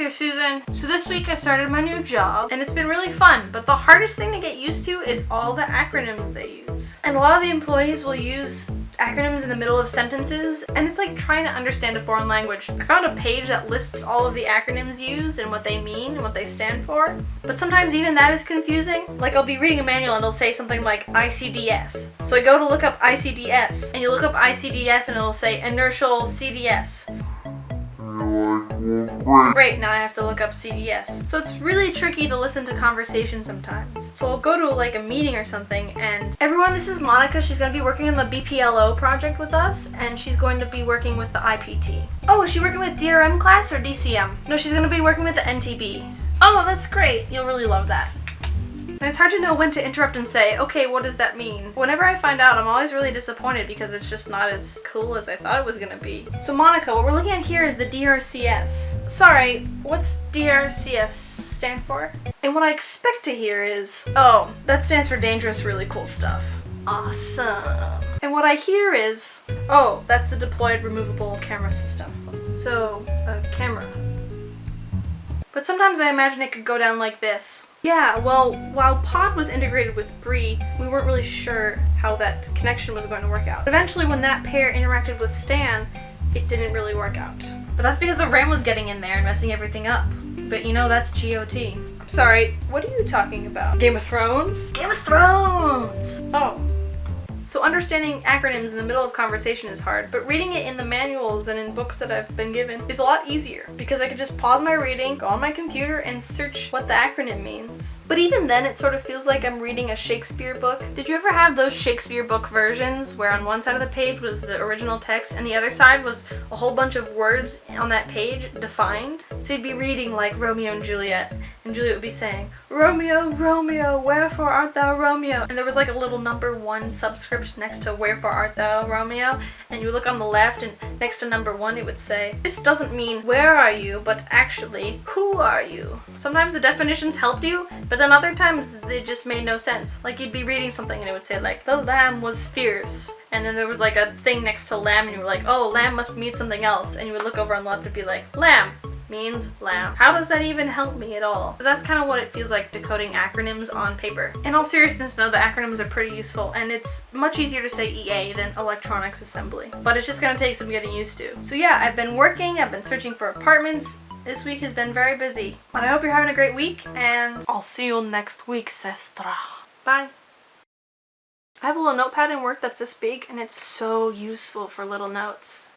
there, Susan. So this week I started my new job and it's been really fun, but the hardest thing to get used to is all the acronyms they use. And a lot of the employees will use acronyms in the middle of sentences, and it's like trying to understand a foreign language. I found a page that lists all of the acronyms used and what they mean and what they stand for, but sometimes even that is confusing. Like I'll be reading a manual and it'll say something like ICDS. So I go to look up ICDS, and you look up ICDS and it'll say inertial CDS. Great, now I have to look up CDS. So it's really tricky to listen to conversation sometimes. So I'll go to like a meeting or something and everyone, this is Monica. She's going to be working on the BPLO project with us, and she's going to be working with the IPT. Oh, is she working with DRM class or DCM? No, she's going to be working with the NTBs. Oh, that's great. You'll really love that. And it's hard to know when to interrupt and say, okay, what does that mean? Whenever I find out, I'm always really disappointed because it's just not as cool as I thought it was gonna be. So Monica, what we're looking at here is the DRCS. Sorry, what's DRCS stand for? And what I expect to hear is, oh, that stands for dangerous, really cool stuff. Awesome. And what I hear is, oh, that's the deployed removable camera system. So, a camera. But sometimes I imagine it could go down like this. Yeah, well, while Pod was integrated with Bree, we weren't really sure how that connection was going to work out. Eventually, when that pair interacted with Stan, it didn't really work out. But that's because the RAM was getting in there and messing everything up. But you know, that's GOT. I'm sorry, what are you talking about? Game of Thrones? Game of Thrones! Oh. So understanding acronyms in the middle of conversation is hard, but reading it in the manuals and in books that I've been given is a lot easier because I could just pause my reading, go on my computer, and search what the acronym means. But even then, it sort of feels like I'm reading a Shakespeare book. Did you ever have those Shakespeare book versions where on one side of the page was the original text and the other side was a whole bunch of words on that page defined? So you'd be reading like Romeo and Juliet would be saying, Romeo, Romeo, wherefore art thou Romeo? And there was like a little number 1 subscript next to wherefore art thou Romeo, and you look on the left and next to number 1 it would say, this doesn't mean where are you, but actually who are you? Sometimes the definitions helped you, but then other times they just made no sense. Like you'd be reading something and it would say like, the lamb was fierce, and then there was like a thing next to lamb and you were like, oh, lamb must mean something else, and you would look over on the left and be like, lamb means lamb. How does that even help me at all? So that's kind of what it feels like decoding acronyms on paper. In all seriousness though, the acronyms are pretty useful, and it's much easier to say EA than electronics assembly. But it's just gonna take some getting used to. So yeah, I've been working, I've been searching for apartments. This week has been very busy. But I hope you're having a great week, and I'll see you next week, sestra. Bye. I have a little notepad in work that's this big, and it's so useful for little notes.